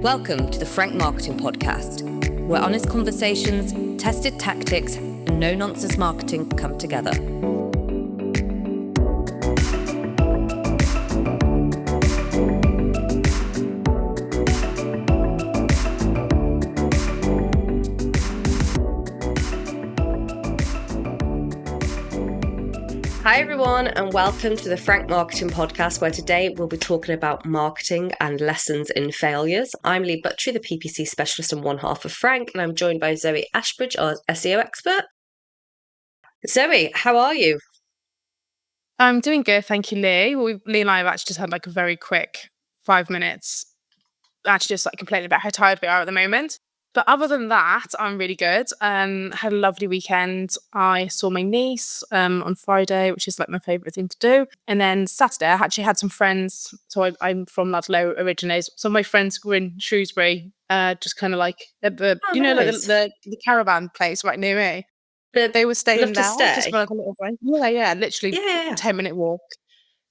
Welcome to the Forank Marketing Podcast, where honest conversations, tested tactics, and no-nonsense marketing come together. Hi everyone, and welcome to the Forank Marketing Podcast, where today we'll be talking about marketing and lessons in failures. I'm Leigh, Buttrey, the PPC specialist and one half of Forank, and I'm joined by Zoe Ashbridge, our SEO expert. Zoe, how are you? I'm doing good, thank you, Leigh. Leigh and I have actually just had like a very quick 5 minutes, actually just like complaining about how tired we are at the moment. But other than that, I'm really good. Had a lovely weekend. I saw my niece on Friday, which is like my favourite thing to do. And then Saturday, I actually had some friends. So I'm from Ludlow originally. Some of my friends were in Shrewsbury, just kind of like at the, nice. like the caravan place right near me. They were staying there just for like a little break. Yeah, literally 10-minute walk.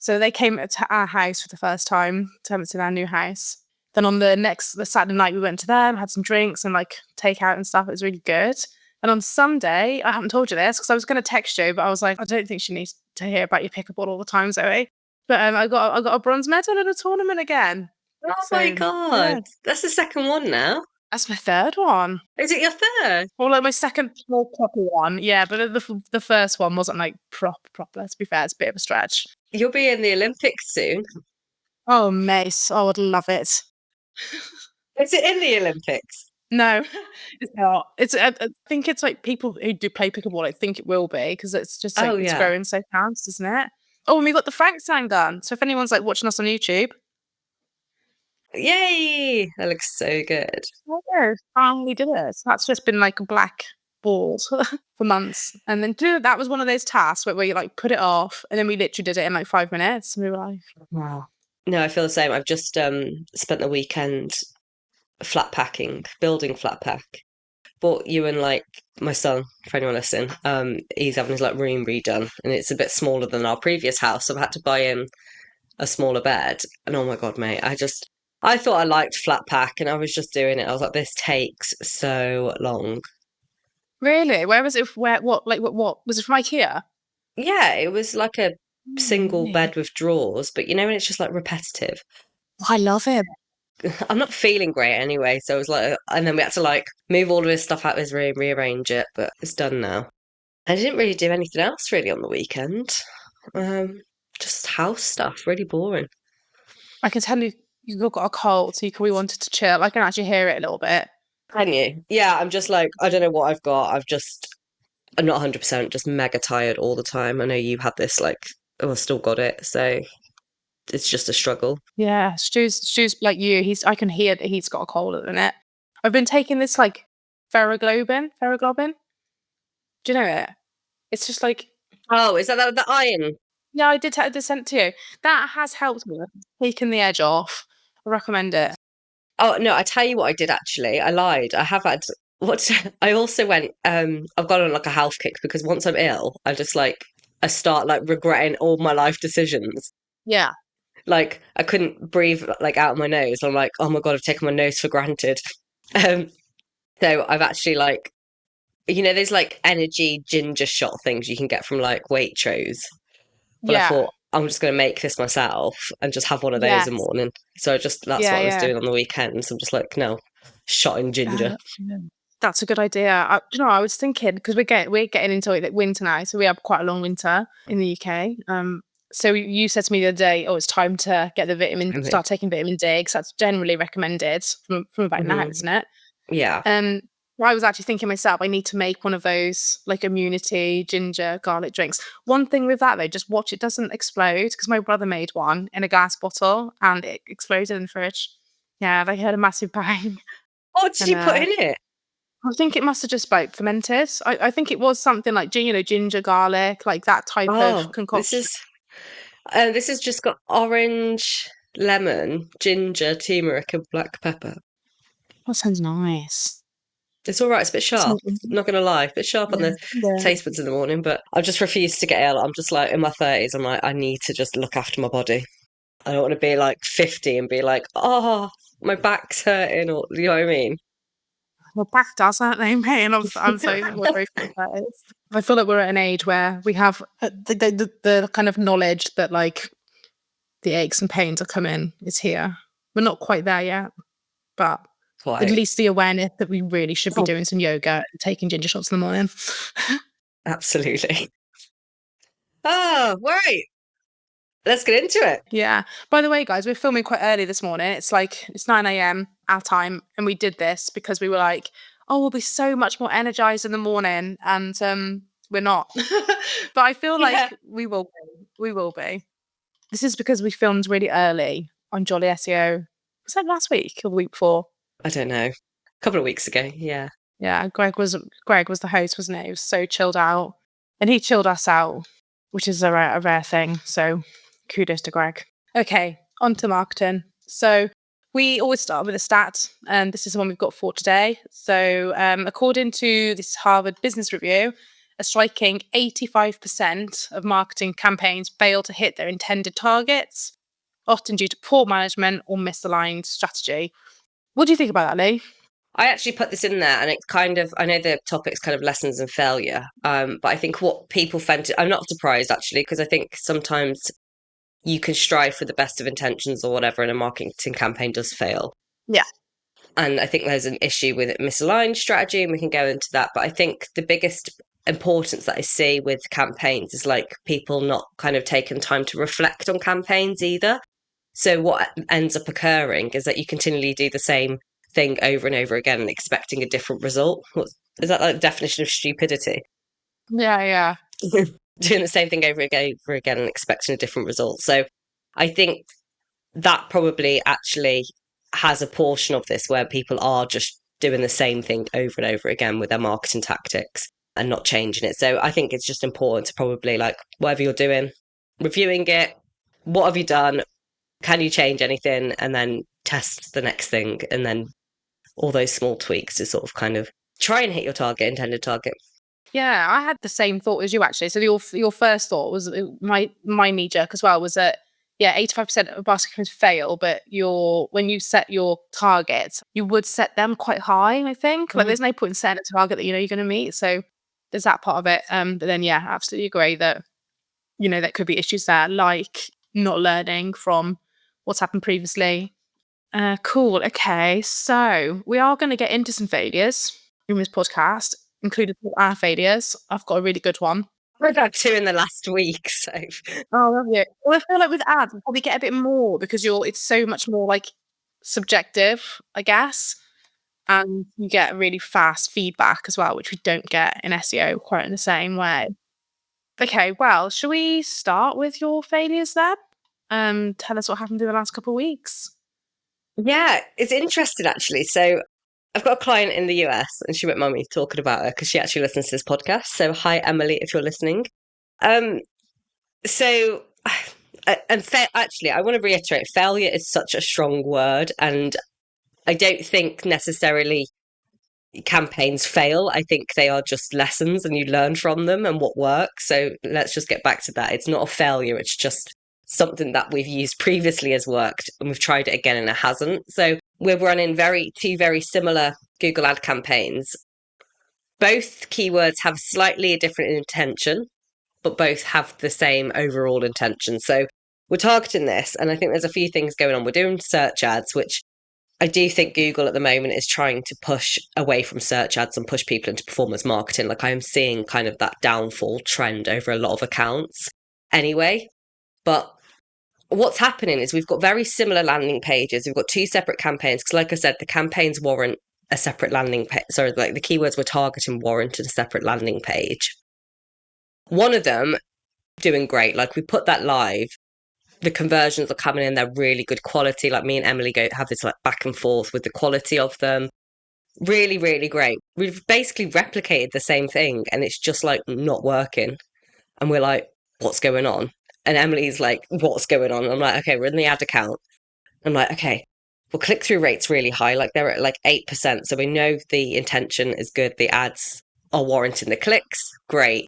So they came to our house for the first time, to our new house. Then on the Saturday night, we went to them, had some drinks and like takeout and stuff. It was really good. And on Sunday, I haven't told you this because I was going to text you, but I was like, I don't think she needs to hear about your pickleball all the time, Zoe. But I got a bronze medal in a tournament again. Oh my God, That's the second one now. That's my third one. Is it your third? Or like my second more proper one, yeah. But the first one wasn't like proper. To be fair, it's a bit of a stretch. You'll be in the Olympics soon. Oh, Mace, I would love it. Is it in the Olympics? No, it's not. I think it's like people who do play pickleball, I think it will be because it's just like it's growing so fast, isn't it? Oh, and we got the Forank sign done. So if anyone's like watching us on YouTube, yay! That looks so good. Oh, yeah, finally did it. That's just been like a black ball for months, and then that was one of those tasks where you like put it off, and then we literally did it in like 5 minutes, and we were like, wow. No, I feel the same. I've just spent the weekend building flat pack. Bought you and like my son, for anyone listening, he's having his like room redone and it's a bit smaller than our previous house, so I've had to buy him a smaller bed. And oh my God, mate, I thought I liked flat pack and I was just doing it. I was like, this takes so long. Really? Where was it? What was it from IKEA? Yeah, it was like a single bed with drawers, but when it's just like repetitive. I love it. I'm not feeling great anyway, so it was like, and then we had to like move all of his stuff out of his room, rearrange it, but it's done now. I didn't really do anything else really on the weekend. Just house stuff, really boring. I can tell you've got a cold, so we wanted to chill. I can actually hear it a little bit. Can you? Yeah, I'm just like, I don't know what I've got. I'm not 100%, just mega tired all the time. I know you had this like, oh, I've still got it, so it's just a struggle. Yeah, Stu's like you. I can hear that he's got a cold at the minute. I've been taking this like Ferroglobin. Do you know it? It's just like, oh, is that the iron? Yeah, I did send to you. That has helped me. Taken the edge off. I recommend it. Oh no, I tell you what I did actually. I lied. I have had I also went. I've gone on like a health kick because once I'm ill, I start like regretting all my life decisions. Yeah. Like I couldn't breathe like out of my nose. I'm like, oh my God, I've taken my nose for granted. So I've actually like, there's like energy ginger shot things you can get from like Waitrose. But I thought I'm just going to make this myself and just have one of those in the morning. So that's what I was doing on the weekend. So I'm just like, no, shot in ginger. That's a good idea. I was thinking because we're getting into like winter now, so we have quite a long winter in the UK. So you said to me the other day, oh, it's time to get the start taking vitamin D because that's generally recommended from about now, isn't it? Yeah. I was actually thinking myself, I need to make one of those like immunity ginger garlic drinks. One thing with that though, just watch it doesn't explode because my brother made one in a glass bottle and it exploded in the fridge. Yeah, they heard a massive bang. What did you put in it? I think it must have just like fermented. I think it was something like ginger, garlic, like that type of concoction. This has just got orange, lemon, ginger, turmeric, and black pepper. That sounds nice. It's all right. It's a bit sharp. I'm not going to lie. A bit sharp on the taste buds in the morning, but I've just refused to get ill. I'm just like, in my 30s, I'm like, I need to just look after my body. I don't want to be like 50 and be like, oh, my back's hurting, or you know what I mean? My back does hurt, pain. I'm so grateful for that is. I feel like we're at an age where we have the kind of knowledge that like the aches and pains are coming is here. We're not quite there yet, but at least the awareness that we really should be doing some yoga and taking ginger shots in the morning. Absolutely. Oh, right. Let's get into it. Yeah. By the way, guys, we're filming quite early this morning. It's 9 a.m. our time, and we did this because we were like, oh, we'll be so much more energized in the morning, and we're not. But I feel like we will be. We will be. This is because we filmed really early on Jolly SEO. Was that last week or the week before? I don't know. A couple of weeks ago, yeah. Yeah, Greg was the host, wasn't he? He was so chilled out. And he chilled us out, which is a rare thing. So kudos to Greg. Okay, on to marketing. So we always start with a stat, and this is the one we've got for today. So according to this Harvard Business Review, a striking 85% of marketing campaigns fail to hit their intended targets, often due to poor management or misaligned strategy. What do you think about that, Leigh? I actually put this in there, and it's kind of, I know the topic's kind of lessons and failure, but I think what people I'm not surprised actually, because I think sometimes you can strive for the best of intentions or whatever, and a marketing campaign does fail. Yeah. And I think there's an issue with misaligned strategy, and we can go into that. But I think the biggest importance that I see with campaigns is like people not kind of taking time to reflect on campaigns either. So what ends up occurring is that you continually do the same thing over and over again and expecting a different result. Is that like the definition of stupidity? Yeah. Doing the same thing over again and expecting a different result. So I think that probably actually has a portion of this where people are just doing the same thing over and over again with their marketing tactics and not changing it. So I think it's just important to probably, like, whatever you're doing, reviewing it, what have you done? Can you change anything? And then test the next thing. And then all those small tweaks to sort of kind of try and hit your intended target. Yeah, I had the same thought as you actually. So your first thought was my knee jerk as well, was that 85% of marketing fail, but when you set your targets, you would set them quite high, I think. Like there's no point in setting a target that you're going to meet. So there's that part of it. But then absolutely agree that there could be issues there, like not learning from what's happened previously. Cool. Okay, so we are going to get into some failures in this podcast, including our failures. I've got a really good one. I've had 2 in the last week, so. Oh, have you? Well, I feel like with ads, we'll probably get a bit more because it's so much more like subjective, I guess. And you get really fast feedback as well, which we don't get in SEO quite in the same way. Okay, well, shall we start with your failures then? Tell us what happened in the last couple of weeks. Yeah, it's interesting actually. So I've got a client in the US, and she won't mind me talking about her because she actually listens to this podcast. So hi, Emily, if you're listening. Actually, I want to reiterate, failure is such a strong word, and I don't think necessarily campaigns fail. I think they are just lessons, and you learn from them and what works. So let's just get back to that. It's not a failure. It's just something that we've used previously has worked, and we've tried it again and it hasn't. So we're running two very similar Google ad campaigns. Both keywords have slightly a different intention, but both have the same overall intention. So we're targeting this, and I think there's a few things going on. We're doing search ads, which I do think Google at the moment is trying to push away from search ads and push people into performance marketing. Like, I'm seeing kind of that downfall trend over a lot of accounts anyway. But what's happening is we've got very similar landing pages. We've got 2 separate campaigns because, like I said, the campaigns warrant a separate landing page. Sorry, like the keywords we're targeting warranted a separate landing page. One of them doing great. Like, we put that live. The conversions are coming in. They're really good quality. Like, me and Emily have this like back and forth with the quality of them. Really, really great. We've basically replicated the same thing, and it's just like not working. And we're like, what's going on? And Emily's like, what's going on? I'm like, okay, we're in the ad account. I'm like, okay, well, click-through rate's really high. Like, they're at like 8%. So we know the intention is good. The ads are warranting the clicks. Great.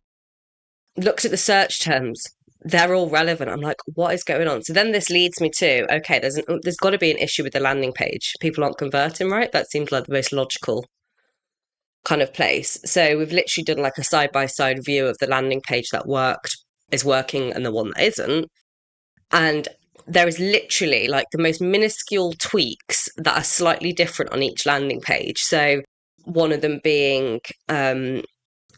Looked at the search terms. they're all relevant. I'm like, what is going on? So then this leads me to, okay, there's got to be an issue with the landing page. People aren't converting, right? That seems like the most logical kind of place. So we've literally done like a side-by-side view of the landing page that is working and the one that isn't. And there is literally like the most minuscule tweaks that are slightly different on each landing page. So one of them being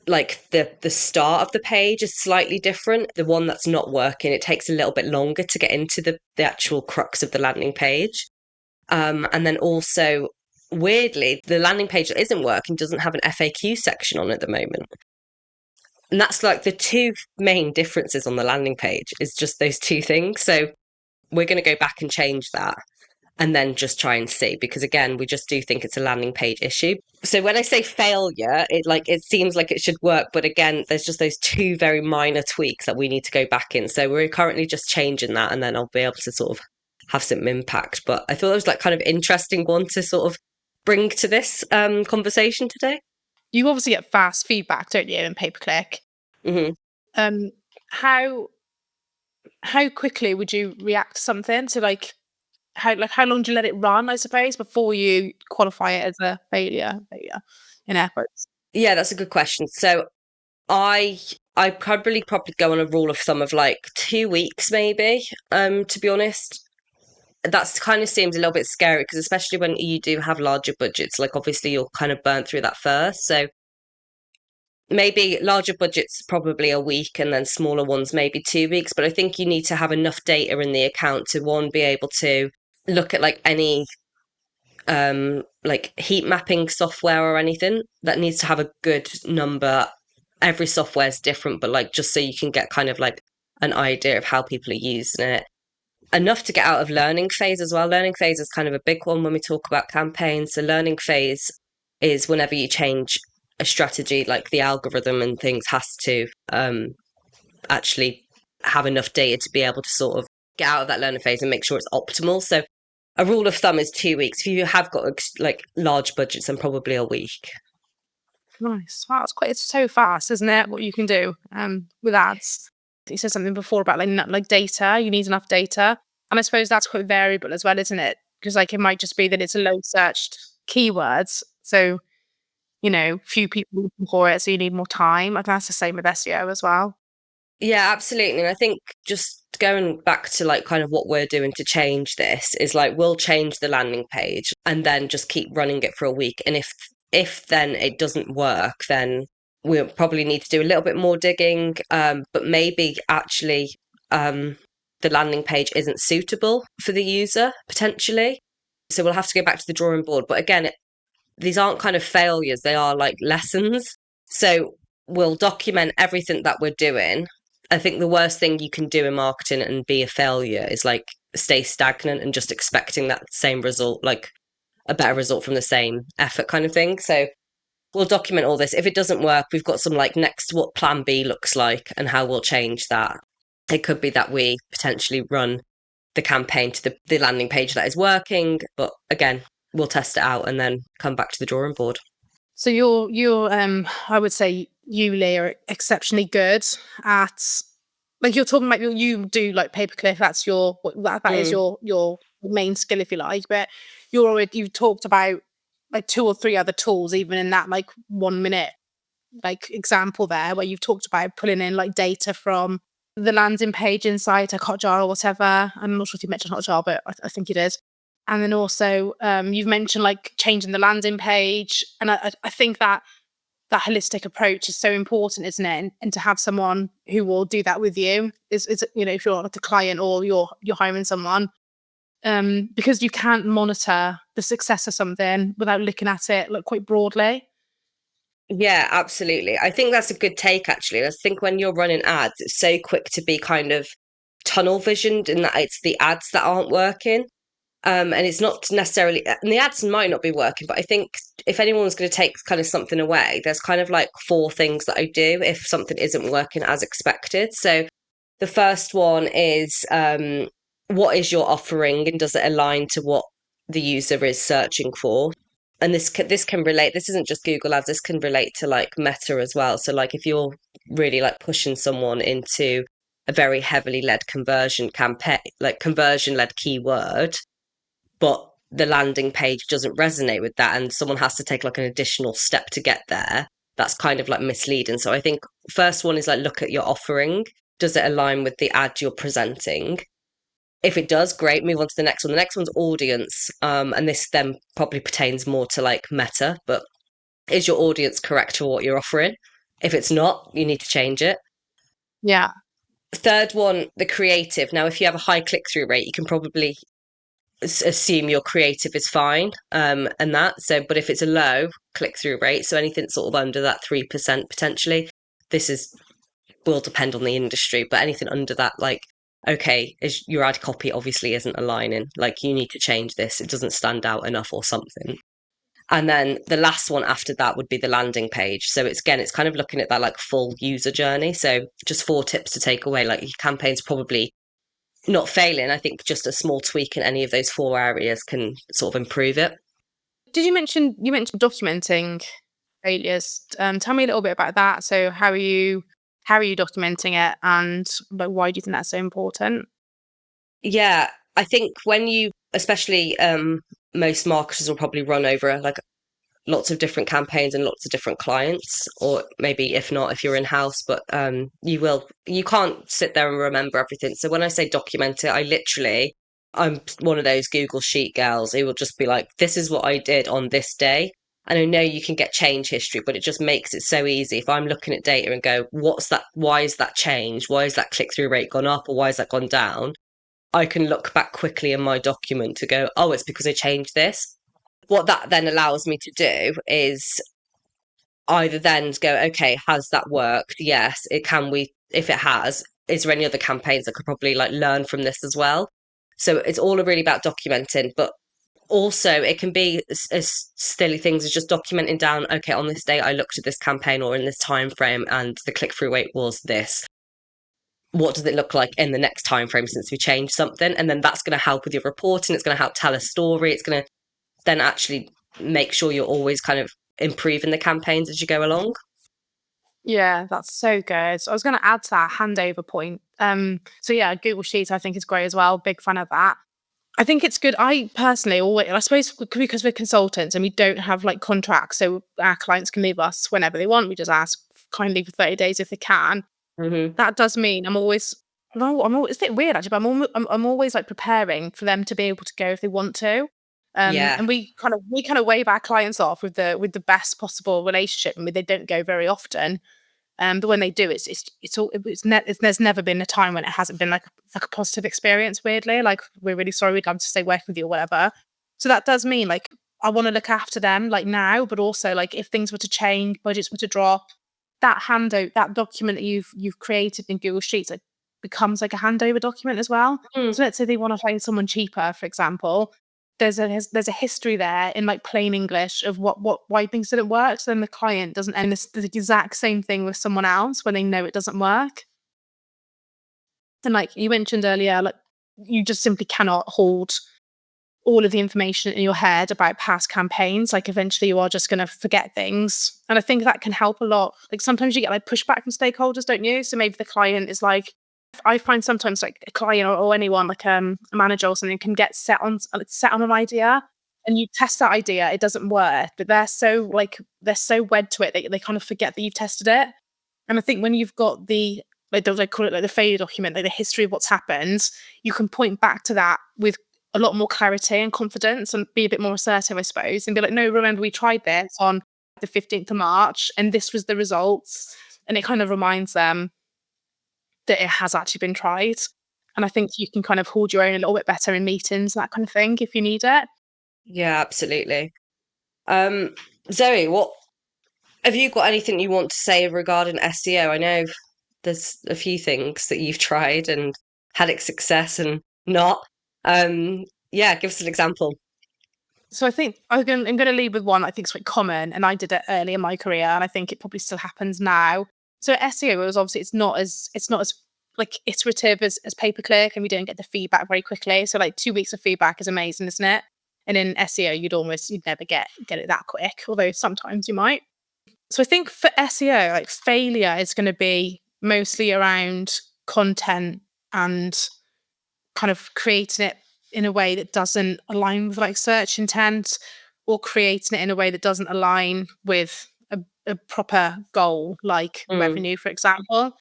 like the start of the page is slightly different. The one that's not working, it takes a little bit longer to get into the actual crux of the landing page. And then also, weirdly, the landing page that isn't working doesn't have an FAQ section on at the moment. And that's like the two main differences on the landing page is just those two things. So we're going to go back and change that and then just try and see, because again, we just do think it's a landing page issue. So when I say failure, it seems like it should work, but again, there's just those two very minor tweaks that we need to go back in. So we're currently just changing that, and then I'll be able to sort of have some impact. But I thought it was like kind of interesting one to sort of bring to this conversation today. You obviously get fast feedback, don't you, in pay-per-click? Mm-hmm. How quickly would you react to something? So how long do you let it run, I suppose, before you qualify it as a failure in air quotes? Yeah, that's a good question. So I probably go on a rule of thumb of like 2 weeks, maybe. To be honest, that's kind of seems a little bit scary because especially when you do have larger budgets, like obviously you'll kind of burn through that first. So maybe larger budgets probably a week, and then smaller ones maybe 2 weeks. But I think you need to have enough data in the account to be able to look at like any like heat mapping software or anything that needs to have a good number. Every software is different, but like just so you can get kind of like an idea of how people are using it. Enough to get out of learning phase as well. Learning phase is kind of a big one when we talk about campaigns. So learning phase is whenever you change a strategy, like the algorithm and things has to actually have enough data to be able to sort of get out of that learning phase and make sure it's optimal. So a rule of thumb is 2 weeks. If you have got like large budgets, then probably a week. Nice. Wow, it's so fast, isn't it? What you can do with ads. You said something before about like data. You need enough data, and I suppose that's quite variable as well, isn't it? Because like it might just be that it's a low searched keywords, so few people looking for it, so you need more time. I think that's the same with SEO as well. Yeah, absolutely. And I think just going back to like kind of what we're doing to change this is like we'll change the landing page and then just keep running it for a week. And if then it doesn't work, then we'll probably need to do a little bit more digging. But maybe actually the landing page isn't suitable for the user potentially. So we'll have to go back to the drawing board. But again, these aren't kind of failures, they are like lessons. So we'll document everything that we're doing. I think the worst thing you can do in marketing and be a failure is like stay stagnant and just expecting that same result, like a better result from the same effort kind of thing. So we'll document all this. If it doesn't work, we've got some like next what plan B looks like and how we'll change that. It could be that we potentially run the campaign to the landing page that is working. But again, we'll test it out and then come back to the drawing board. So you're I would say you, Leigh, are exceptionally good at, like you're talking about you do like pay-per-click, that's that is your main skill, if you like, but you've talked about like 2 or 3 other tools even in that like 1 minute like example there, where you've talked about pulling in like data from the landing page inside like Hotjar or whatever. I'm not sure if you mentioned Hotjar, but I think you did. And then also you've mentioned like changing the landing page. And I think that holistic approach is so important, isn't it? And to have someone who will do that with you is if you're like a client or you're hiring someone, because you can't monitor the success of something without looking at it like quite broadly. Yeah, absolutely. I think that's a good take, actually. I think when you're running ads, it's so quick to be kind of tunnel visioned in that it's the ads that aren't working. And it's not necessarily, and the ads might not be working, but I think if anyone's going to take kind of something away, there's kind of like 4 things that I do if something isn't working as expected. So the first one is what is your offering and does it align to what the user is searching for? And this can relate, this isn't just Google Ads, this can relate to like Meta as well. So like if you're really like pushing someone into a very heavily led conversion campaign, like conversion led keyword, but the landing page doesn't resonate with that, and someone has to take like an additional step to get there, that's kind of like misleading. So I think first one is like, look at your offering. Does it align with the ad you're presenting? If it does, great, move on to the next one. The next one's audience. And this then probably pertains more to like meta, but is your audience correct for what you're offering? If it's not, you need to change it. Yeah. Third one, the creative. Now, if you have a high click-through rate, you can probably assume your creative is fine, and that. So, but if it's a low click-through rate, so anything sort of under that 3% potentially, will depend on the industry, but anything under that, like, okay, is your ad copy obviously isn't aligning, like you need to change this, it doesn't stand out enough or something. And then the last one after that would be the landing page. So it's kind of looking at that like full user journey. So just 4 tips to take away. Like, your campaign's probably not failing. I think just a small tweak in any of those 4 areas can sort of improve it. Did you mentioned documenting failures? Tell me a little bit about that. So how are you documenting it, and like, why do you think that's so important? Yeah, I think when you, especially most marketers will probably run over like lots of different campaigns and lots of different clients, or maybe if not, if you're in house, but you can't sit there and remember everything. So when I say document it, I'm one of those Google Sheet girls who will just be like, this is what I did on this day. And I know you can get change history, but it just makes it so easy. If I'm looking at data and go, what's that? Why is that changed? Why is that click-through rate gone up, or why has that gone down? I can look back quickly in my document to go, oh, it's because I changed this. What that then allows me to do is either then go, okay, has that worked? Yes, it can. If it has, is there any other campaigns that could probably like learn from this as well? So it's all really about documenting, but also it can be as silly things as just documenting down, okay, on this day I looked at this campaign or in this time frame and the click-through rate was this. What does it look like in the next time frame since we changed something? And then that's going to help with your reporting. It's going to help tell a story. It's going to then actually make sure you're always kind of improving the campaigns as you go along. Yeah, that's so good. So I was going to add to that handover point. So yeah, Google Sheets I think is great as well. Big fan of that. I think it's good. I personally always, I suppose because we're consultants and we don't have like contracts, so our clients can leave us whenever they want. We just ask kindly for 30 days if they can. Mm-hmm. That does mean I'm always, it's a bit weird actually, but I'm always like preparing for them to be able to go if they want to. And we kind of wave our clients off with the best possible relationship. I mean, they don't go very often, but when they do, there's never been a time when it hasn't been like a positive experience. Weirdly, like, we're really sorry, we'd love to stay working with you or whatever. So that does mean like I want to look after them like now, but also like if things were to change, budgets were to drop, that handout, that document that you've created in Google Sheets, it becomes like a handover document as well. So let's say they want to find someone cheaper, for example. There's a history there in like plain English of why things didn't work. So then the client doesn't end the exact same thing with someone else when they know it doesn't work. And like you mentioned earlier, like, you just simply cannot hold all of the information in your head about past campaigns. Like, eventually you are just going to forget things. And I think that can help a lot. Like, sometimes you get like pushback from stakeholders, don't you? So maybe the client is like, I find sometimes like a client or anyone, like a manager or something, can get set on an idea, and you test that idea, it doesn't work, but they're so wed to it, they kind of forget that you've tested it. And I think when you've got the, like, they call it like the failure document, like the history of what's happened, you can point back to that with a lot more clarity and confidence and be a bit more assertive, I suppose, and be like, no, remember we tried this on the 15th of March and this was the results. And it kind of reminds them that it has actually been tried. And I think you can kind of hold your own a little bit better in meetings, that kind of thing, if you need it. Yeah, absolutely. Zoe, what have you got anything you want to say regarding SEO? I know there's a few things that you've tried and had success and not. Yeah, give us an example. So I think I'm going to lead with one I think is quite common, and I did it early in my career, and I think it probably still happens now. So SEO was obviously it's not as like iterative as pay-per-click, and we don't get the feedback very quickly. So like 2 weeks of feedback is amazing, isn't it? And in SEO, you'd never get it that quick, although sometimes you might. So I think for SEO, like, failure is going to be mostly around content and kind of creating it in a way that doesn't align with like search intent, or creating it in a way that doesn't align with a proper goal, like revenue, for example.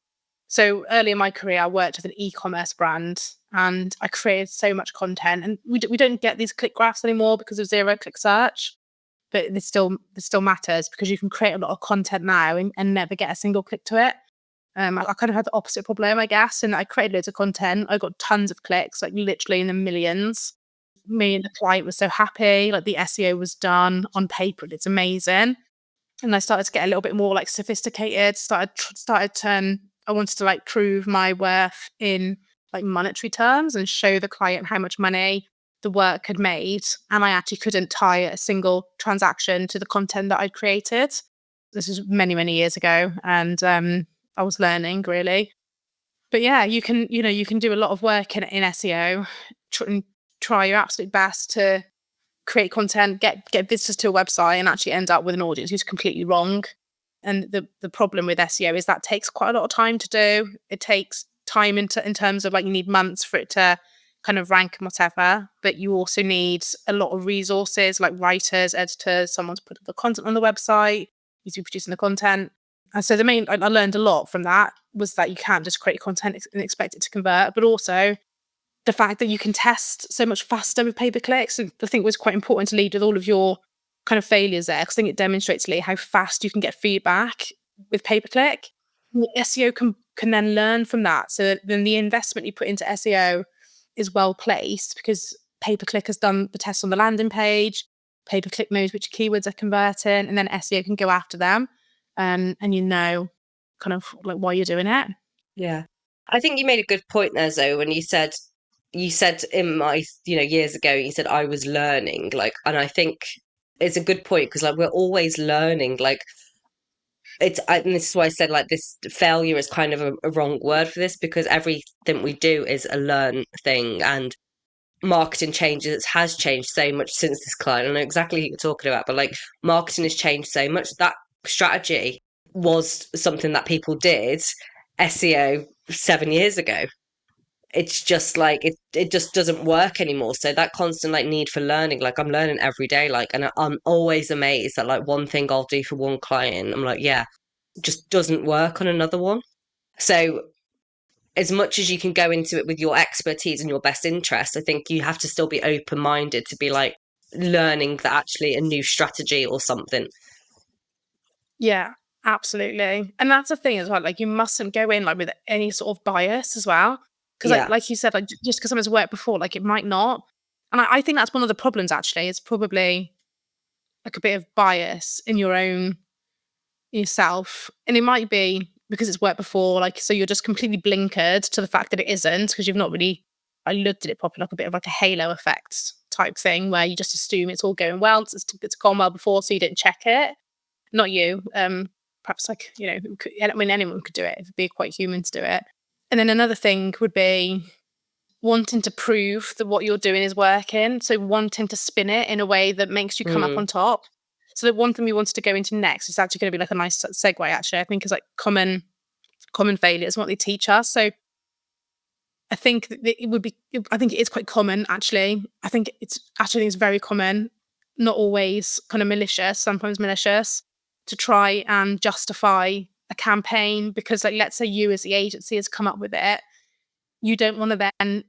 So early in my career, I worked with an e-commerce brand and I created so much content, and we don't get these click graphs anymore because of zero click search, but this still matters because you can create a lot of content now and never get a single click to it. I kind of had the opposite problem, I guess, and I created loads of content. I got tons of clicks, like literally in the millions. Me and the client was so happy, like the SEO was done on paper. It's amazing. And I started to get a little bit more like sophisticated, I wanted to like prove my worth in like monetary terms and show the client how much money the work had made. And I actually couldn't tie a single transaction to the content that I'd created. This is many, many years ago. And I was learning really. But yeah, you can do a lot of work in SEO, try your absolute best to create content, get visitors to a website and actually end up with an audience who's completely wrong. And the problem with SEO is that takes quite a lot of time to do. It takes time in terms of like you need months for it to kind of rank and whatever, but you also need a lot of resources like writers, editors, someone to put the content on the website, you to be producing the content. And so I learned a lot from that was that you can't just create content and expect it to convert, but also the fact that you can test so much faster with pay-per-clicks. And I think it was quite important to lead with all of your kind of failures there, because I think it demonstrates, Leigh, how fast you can get feedback with pay-per-click. SEO can then learn from that. So then the investment you put into SEO is well placed because pay-per-click has done the test on the landing page. Pay-per-click knows which keywords are converting, and then SEO can go after them. And kind of like why you're doing it. Yeah. I think you made a good point there, Zoe, when you said in my, years ago, you said I was learning, like, and I think it's a good point because like we're always learning, like and this is why I said like this failure is kind of a wrong word for this, because everything we do is a learn thing, and marketing has changed so much since this client. I know exactly who you're talking about, but like marketing has changed so much. That strategy was something that people did SEO 7 years ago. It's just like it just doesn't work anymore. So that constant like need for learning, like I'm learning every day, like, and I'm always amazed that like one thing I'll do for one client, I'm like, yeah, just doesn't work on another one. So as much as you can go into it with your expertise and your best interest, I think you have to still be open-minded to be like learning that actually a new strategy or something. Yeah, absolutely. And that's the thing as well, like you mustn't go in like with any sort of bias as well. Because like you said, like just because someone's worked before, like it might not. And I think that's one of the problems actually, is probably like a bit of bias in yourself. And it might be because it's worked before, like so you're just completely blinkered to the fact that it isn't, because you've not really looked at it properly, like a bit of like a halo effect type thing where you just assume it's all going well, it's gone well before, so you didn't check it. Not you. Perhaps like, anyone could do it. It'd be quite human to do it. And then another thing would be wanting to prove that what you're doing is working. So wanting to spin it in a way that makes you come up on top. So the one thing we wanted to go into next is actually going to be like a nice segue, actually, I think, is like common failures and what they teach us. So I think it is quite common, actually. I think it's very common, not always kind of malicious, sometimes malicious, to try and justify a campaign because, like, let's say you as the agency has come up with it. You don't want to then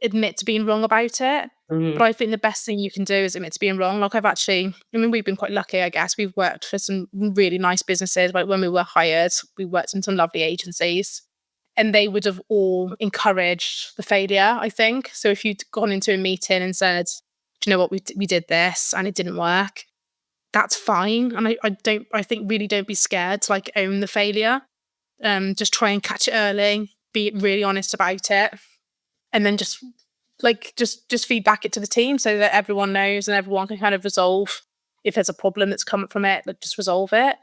admit to being wrong about it. But I think the best thing you can do is admit to being wrong. Like we've been quite lucky, I guess. We've worked for some really nice businesses. Like when we were hired, we worked in some lovely agencies. And they would have all encouraged the failure, I think. So if you'd gone into a meeting and said, do you know what, we did this and it didn't work, that's fine. And I think really don't be scared to like own the failure. Just try and catch it early, be really honest about it. And then just feedback it to the team so that everyone knows and everyone can kind of resolve if there's a problem that's come from it, like just resolve it.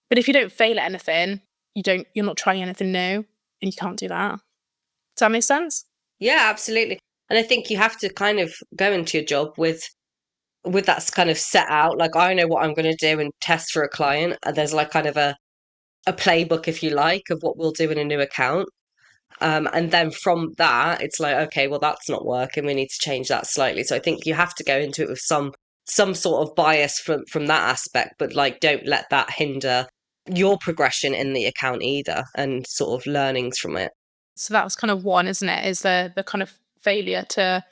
But if you don't fail at anything, you're not trying anything new. And you can't do that. Does that make sense? Yeah, absolutely. And I think you have to kind of go into your job with that kind of set out, like I know what I'm going to do and test for a client. And there's like kind of a playbook, if you like, of what we'll do in a new account. And then from that, it's like, okay, well, that's not working. We need to change that slightly. So I think you have to go into it with some sort of bias from that aspect, but like, don't let that hinder your progression in the account either, and sort of learnings from it. So that was kind of one, isn't it? Is the kind of failure to,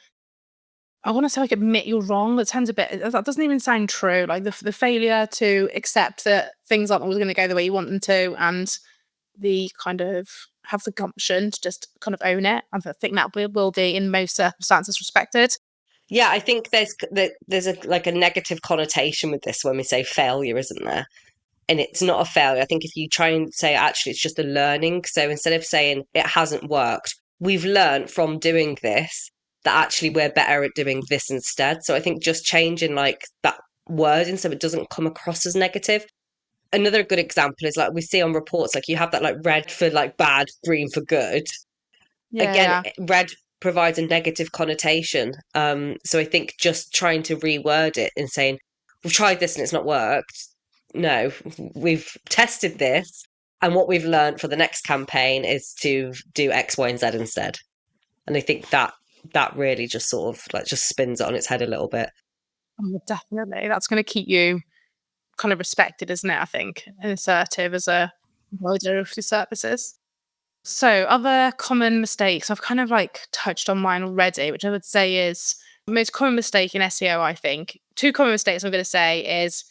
I want to say, like, admit you're wrong. That sounds a bit, that doesn't even sound true. Like the failure to accept that things aren't always going to go the way you want them to, and the kind of have the gumption to just kind of own it. I think that will be in most circumstances respected. Yeah, I think there's a negative connotation with this when we say failure, isn't there? And it's not a failure. I think if you try and say, actually, it's just a learning. So instead of saying it hasn't worked, we've learned from doing this that actually we're better at doing this instead. So I think just changing like that wording so it doesn't come across as negative. Another good example is like we see on reports, like you have that like red for like bad, green for good. Again, red provides a negative connotation. So I think just trying to reword it and saying, we've tried this and it's not worked. No, we've tested this. And what we've learned for the next campaign is to do X, Y, and Z instead. And I think that really just sort of like just spins it on its head a little bit. Oh, definitely. That's going to keep you kind of respected, isn't it? I think, and assertive as a provider of your services. So, other common mistakes, I've kind of like touched on mine already, which I would say is the most common mistake in SEO, I think. Two common mistakes I'm going to say is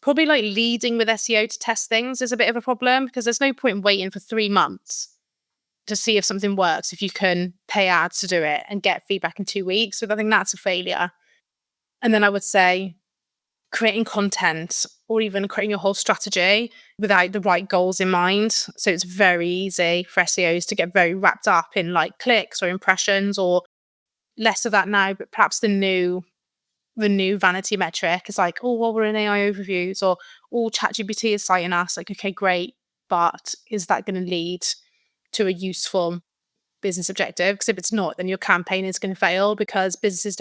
probably like leading with SEO to test things is a bit of a problem, because there's no point in waiting for 3 months to see if something works if you can pay ads to do it and get feedback in 2 weeks. So I think that's a failure. And then I would say creating content or even creating a whole strategy without the right goals in mind. So it's very easy for SEOs to get very wrapped up in like clicks or impressions, or less of that now, but perhaps the new vanity metric is like, oh, well, we're in AI overviews, or ChatGPT is citing us. Like, okay, great, but is that going to lead to a useful business objective? Because if it's not, then your campaign is going to fail, because businesses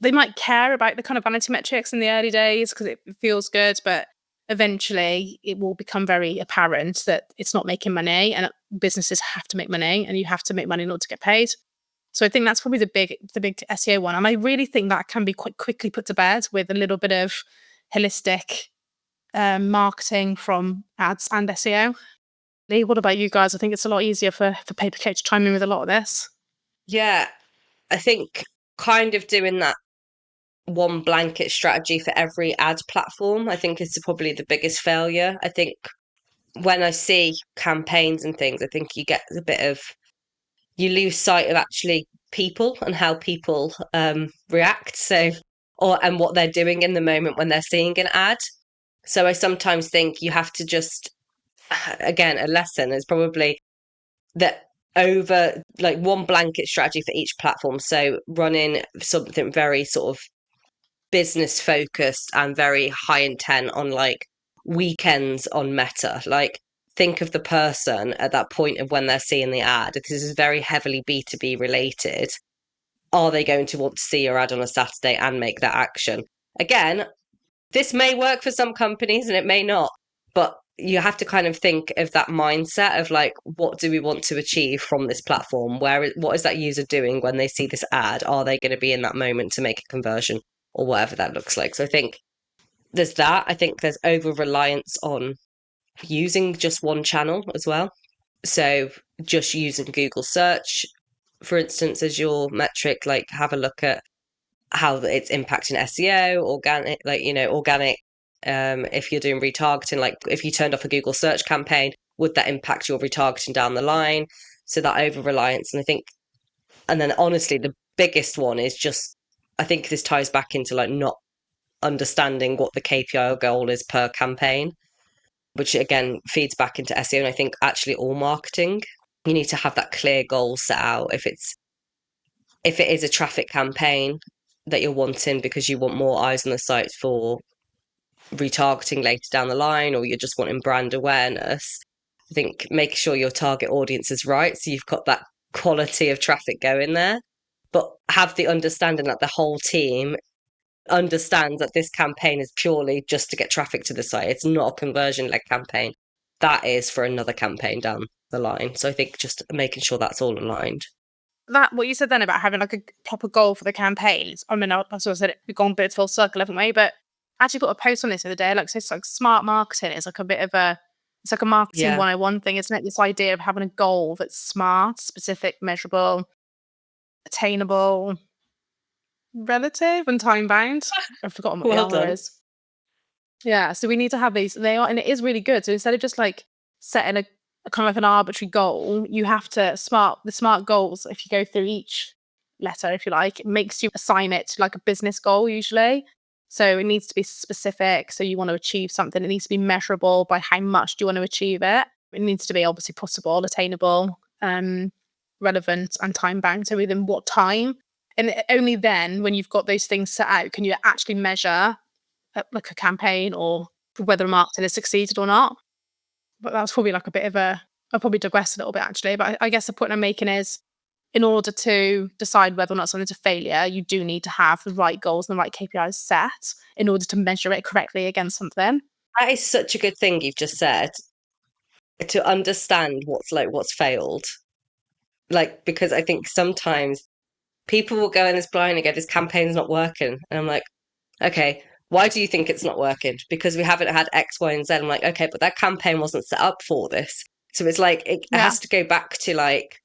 they might care about the kind of vanity metrics in the early days because it feels good, but eventually it will become very apparent that it's not making money, and businesses have to make money, and you have to make money in order to get paid. So I think that's probably the big SEO one. And I really think that can be quite quickly put to bed with a little bit of holistic marketing from ads and SEO. Leigh, what about you guys? I think it's a lot easier for pay-per-click to chime in with a lot of this. Yeah, I think kind of doing that one blanket strategy for every ad platform, I think, is probably the biggest failure. I think when I see campaigns and things, I think you get a bit of, you lose sight of actually people and how people react. So, and what they're doing in the moment when they're seeing an ad. So I sometimes think you have to just, again, a lesson is probably that over like one blanket strategy for each platform. So running something very sort of business focused and very high intent on like weekends on Meta. Like, think of the person at that point of when they're seeing the ad. This is very heavily B2B related. Are they going to want to see your ad on a Saturday and make that action? Again, this may work for some companies and it may not, but you have to kind of think of that mindset of like, what do we want to achieve from this platform? What is that user doing when they see this ad? Are they going to be in that moment to make a conversion or whatever that looks like? So I think there's that. I think there's over reliance on using just one channel as well. So just using Google search, for instance, as your metric, like have a look at how it's impacting SEO, organic, organic. If you're doing retargeting, like if you turned off a Google search campaign, would that impact your retargeting down the line? So that over reliance. And I think, and then honestly, the biggest one is just, I think this ties back into like not understanding what the KPI or goal is per campaign, which again feeds back into SEO. And I think actually all marketing, you need to have that clear goal set out. If it is a traffic campaign that you're wanting because you want more eyes on the site for retargeting later down the line, or you're just wanting brand awareness, I think make sure your target audience is right. So you've got that quality of traffic going there, but have the understanding that the whole team understands that this campaign is purely just to get traffic to the site. It's not a conversion led campaign. That is for another campaign down the line. So I think just making sure that's all aligned. That what you said then about having like a proper goal for the campaigns. I mean, I sort of said it, we've gone a bit full circle, haven't we? But I actually put a post on this the other day. Like, so it's like smart marketing. It's like a bit of it's like a marketing 101 thing, isn't it? This idea of having a goal that's smart, specific, measurable, attainable, relative, and time bound. I've forgotten what the R is. Yeah, so we need to have these. They are, and it is really good. So instead of just like setting a kind of like an arbitrary goal, you have to the smart goals. If you go through each letter, if you like, it makes you assign it to like a business goal usually. So it needs to be specific. So you want to achieve something. It needs to be measurable by how much do you want to achieve it. It needs to be obviously possible, attainable, relevant, and time bound. So within what time? And only then, when you've got those things set out, can you actually measure like a campaign or whether marketing has succeeded or not. But that's probably like a bit of I'll probably digress a little bit actually, but I guess the point I'm making is in order to decide whether or not something's a failure, you do need to have the right goals and the right KPIs set in order to measure it correctly against something. That is such a good thing you've just said, to understand what's failed. Like, because I think sometimes people will go in as blind and go, this campaign's not working. And I'm like, okay, why do you think it's not working? Because we haven't had X, Y, and Z. I'm like, okay, but that campaign wasn't set up for this. So it's like, it has to go back to like,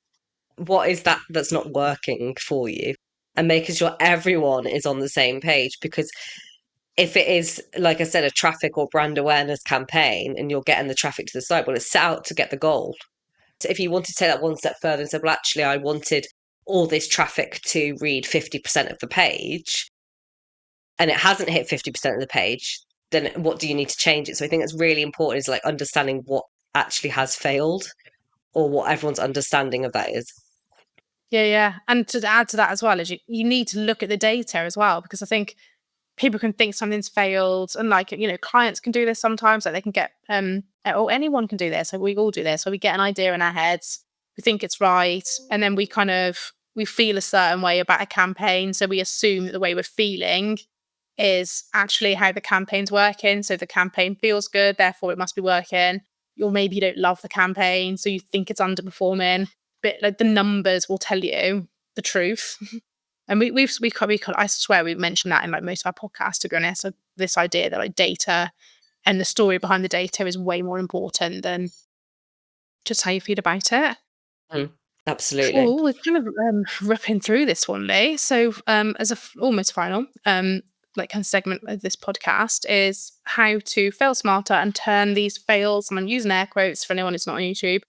what is that's not working for you? And making sure everyone is on the same page. Because if it is, like I said, a traffic or brand awareness campaign and you're getting the traffic to the site, well, it's set out to get the goal. So if you wanted to take that one step further and say, well, actually, I wanted all this traffic to read 50% of the page, and it hasn't hit 50% of the page, then what do you need to change it? So I think it's really important is like understanding what actually has failed or what everyone's understanding of that is. Yeah. And to add to that as well is you need to look at the data as well, because I think people can think something's failed, and like, you know, clients can do this sometimes, like they can get or anyone can do this, like we all do this, so we get an idea in our heads, we think it's right, and then we feel a certain way about a campaign, so we assume that the way we're feeling is actually how the campaign's working. So the campaign feels good, therefore it must be working. Or maybe you don't love the campaign, so you think it's underperforming. But like the numbers will tell you the truth. And we I swear we mentioned that in like most of our podcasts, to be honest. So this idea that like data and the story behind the data is way more important than just how you feel about it. Absolutely. Cool. We're kind of ripping through this one, Leigh. So as almost final like kind of segment of this podcast is how to fail smarter and turn these fails, and I'm using air quotes for anyone who's not on YouTube,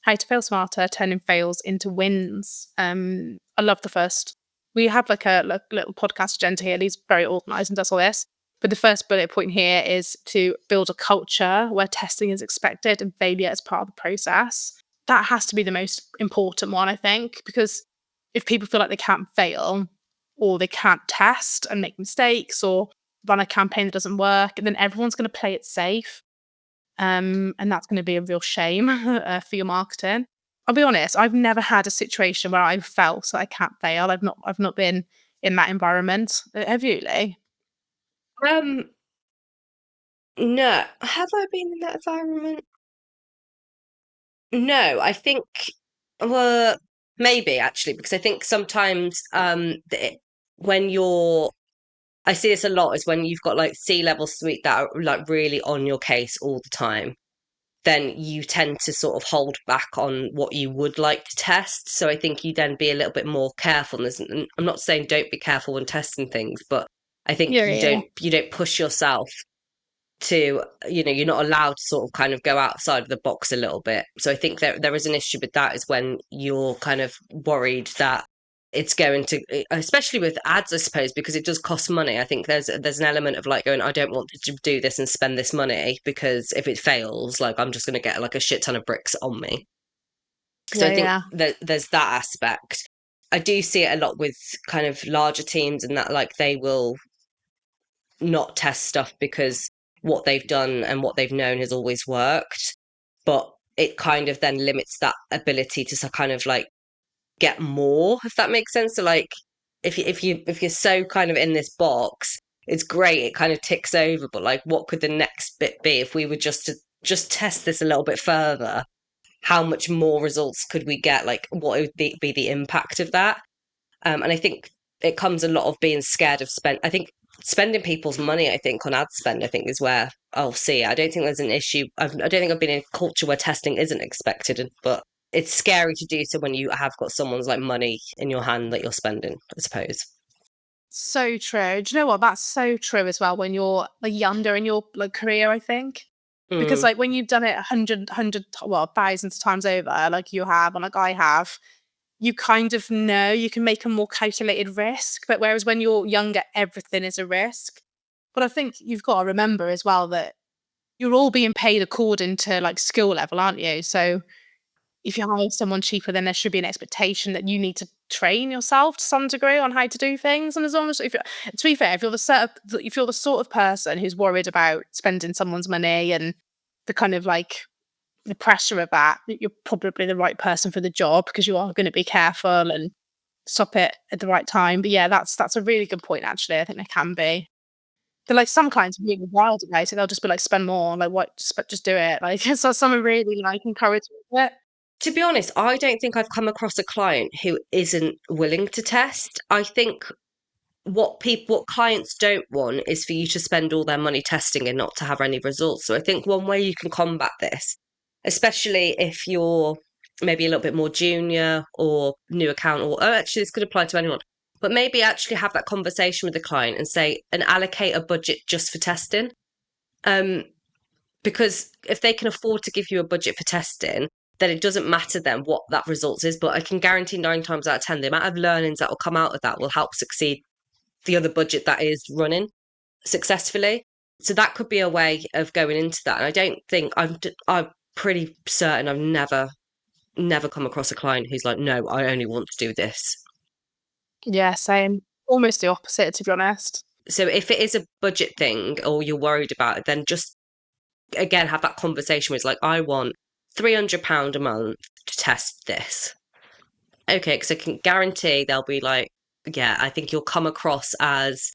how to fail smarter, turning fails into wins. I love the first. We have like a little podcast agenda here. He's very organised and does all this. But the first bullet point here is to build a culture where testing is expected and failure is part of the process. That has to be the most important one, I think, because if people feel like they can't fail or they can't test and make mistakes or run a campaign that doesn't work, and then everyone's going to play it safe. And that's going to be a real shame for your marketing. I'll be honest, I've never had a situation where I've felt so I can't fail. I've not been in that environment. Have you, Leigh? No. Have I been in that environment? No, I think, well, maybe actually, because I think sometimes when I see this a lot, is when you've got like C-level suite that are like really on your case all the time, then you tend to sort of hold back on what you would like to test. So I think you then be a little bit more careful. And I'm not saying don't be careful when testing things, but I think you don't push yourself to, you're not allowed to sort of kind of go outside of the box a little bit. So I think there is an issue with that, is when you're kind of worried that it's going to, especially with ads, I suppose, because it does cost money. I think there's an element of like going, I don't want to do this and spend this money, because if it fails, like I'm just going to get like a shit ton of bricks on me. So I think there's that aspect. I do see it a lot with kind of larger teams, and that like they will not test stuff because what they've done and what they've known has always worked, but it kind of then limits that ability to kind of like get more, if that makes sense. So like if you're so kind of in this box, it's great, it kind of ticks over, but like what could the next bit be if we were just to test this a little bit further? how much more results could we get? Like, what would be the impact of that? And I think it comes a lot of being scared of spending people's money, I think, on ad spend, I think, is where I'll see it. I don't think there's an issue. I don't think I've been in a culture where testing isn't expected, but it's scary to do so when you have got someone's like money in your hand that you're spending, I suppose. So true. Do you know what? That's so true as well when you're like younger in your like career, I think. Because like when you've done it 100, thousands of times over, like you have, and like I have, you kind of know you can make a more calculated risk. But whereas when you're younger, everything is a risk. But I think you've got to remember as well that you're all being paid according to like skill level, aren't you? So if you hire someone cheaper, then there should be an expectation that you need to train yourself to some degree on how to do things. And as long as, to be fair, if you're the sort of person who's worried about spending someone's money and the kind of like the pressure of that, you're probably the right person for the job because you are going to be careful and stop it at the right time. But yeah, that's a really good point. Actually, I think there can be. But like some clients are really wild about it. They'll just be like, spend more. Like what? Just do it. Like so, some are really like encouraging it. To be honest, I don't think I've come across a client who isn't willing to test. I think what clients don't want is for you to spend all their money testing and not to have any results. So I think one way you can combat this, especially if you're maybe a little bit more junior or new account, or actually this could apply to anyone, but maybe actually have that conversation with the client and say and allocate a budget just for testing. Because if they can afford to give you a budget for testing, then it doesn't matter then what that result is. But I can guarantee 9 times out of 10, the amount of learnings that will come out of that will help succeed the other budget that is running successfully. So that could be a way of going into that. And I don't think I'm pretty certain I've never come across a client who's like, no, I only want to do this. Yeah, same. Almost the opposite, to be honest. So if it is a budget thing or you're worried about it, then just again have that conversation with like, I want £300 a month to test this. Okay, because I can guarantee they'll be like, yeah, I think you'll come across as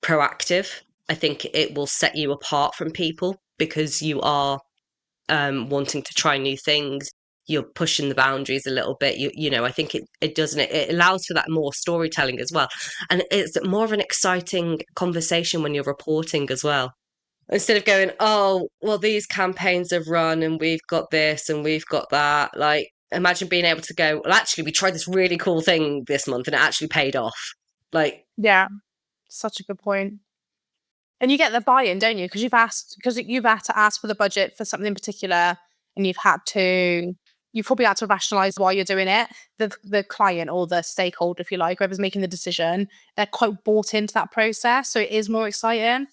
proactive. I think it will set you apart from people because you are wanting to try new things. You're pushing the boundaries a little bit. You know, I think it allows for that more storytelling as well. And it's more of an exciting conversation when you're reporting as well. Instead of going, oh, well, these campaigns have run and we've got this and we've got that. Like, imagine being able to go, well, actually, we tried this really cool thing this month and it actually paid off. Like, yeah, such a good point. And you get the buy-in, don't you? Because you've had to ask for the budget for something in particular, and you've probably had to rationalize why you're doing it. The client or the stakeholder, if you like, whoever's making the decision, they're quite bought into that process, so it is more exciting.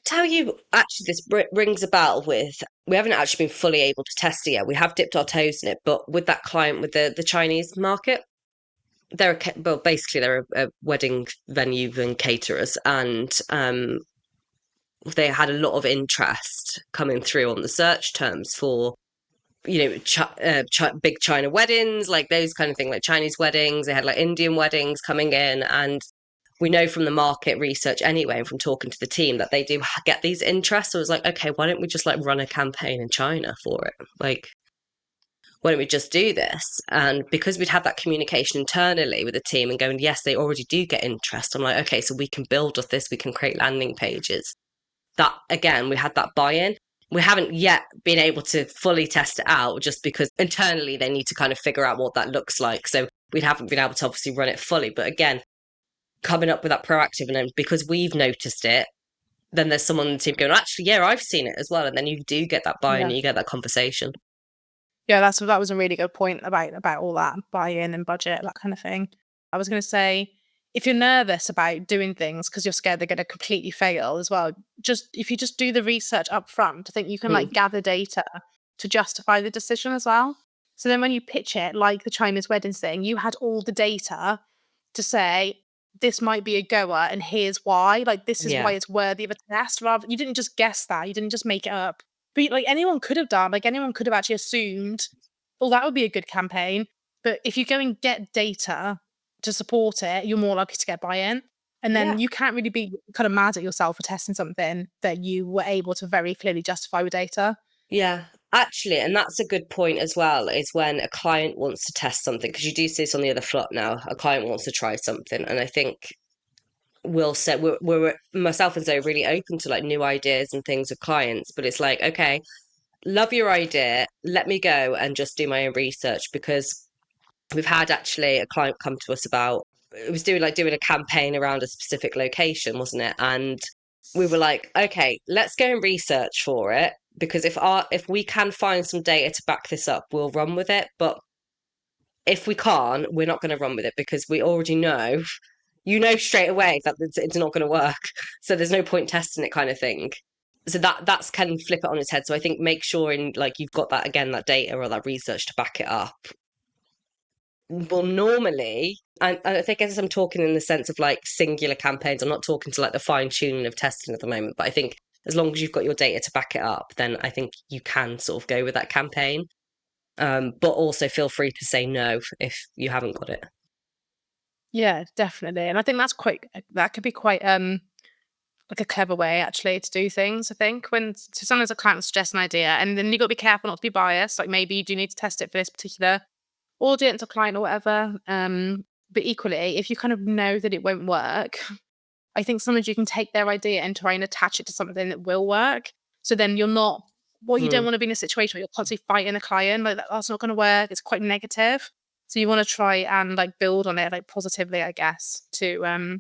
Tell you, actually, this rings a bell with, we haven't actually been fully able to test it yet. We have dipped our toes in it, but with that client with the Chinese market, they're a wedding venue and caterers, and they had a lot of interest coming through on the search terms for, you know, big China weddings, like those kind of things, like Chinese weddings. They had like Indian weddings coming in, and we know from the market research anyway, and from talking to the team, that they do get these interests. So it was like, okay, why don't we just like run a campaign in China for it? Like, why don't we just do this? And because we'd had that communication internally with the team and going, yes, they already do get interest. I'm like, okay, so we can build off this. We can create landing pages. That, again, we had that buy-in. We haven't yet been able to fully test it out just because internally they need to kind of figure out what that looks like. So we haven't been able to obviously run it fully. But again, coming up with that proactive, and then because we've noticed it, then there's someone on the team going, actually, yeah, I've seen it as well. And then you do get that buy-in, and you get that conversation. Yeah, that was a really good point about all that buy-in and budget, that kind of thing. I was going to say, if you're nervous about doing things because you're scared they're going to completely fail as well, if you just do the research up front, I think you can like gather data to justify the decision as well. So then when you pitch it, like the Chinese weddings thing, you had all the data to say, this might be a goer and here's why. Like, this is why it's worthy of a test. Rather, you didn't just guess that. You didn't just make it up. But like anyone could have done, like anyone could have actually assumed, well, that would be a good campaign. But if you go and get data to support it, you're more likely to get buy-in. And then you can't really be kind of mad at yourself for testing something that you were able to very clearly justify with data. Yeah. Actually, and that's a good point as well, is when a client wants to test something, because you do see this on the other flop now, a client wants to try something. And I think we'll say we're myself and Zoe really open to like new ideas and things with clients, but it's like, okay, love your idea, let me go and just do my own research, because we've had actually a client come to us about, it was doing a campaign around a specific location, wasn't it? And we were like, okay, let's go and research for it, because if we can find some data to back this up, we'll run with it. But if we can't, we're not going to run with it, because we already know, straight away that it's not going to work. So there's no point testing it, kind of thing. So that's can flip it on its head. So I think make sure you've got that data or that research to back it up. Well, normally, and I think as I'm talking in the sense of like singular campaigns, I'm not talking to like the fine tuning of testing at the moment, but I think as long as you've got your data to back it up, then I think you can sort of go with that campaign. But also feel free to say no if you haven't got it. Yeah, definitely. And I think that could be quite like a clever way actually to do things. I think so sometimes a client will suggest an idea, and then you got to be careful not to be biased. Like maybe you do need to test it for this particular audience or client or whatever. But equally, if you kind of know that it won't work, I think sometimes you can take their idea and try and attach it to something that will work. So then you're not, you don't want to be in a situation where you're constantly fighting the client, like that's not going to work. It's quite negative. So you want to try and like build on it like positively, I guess, to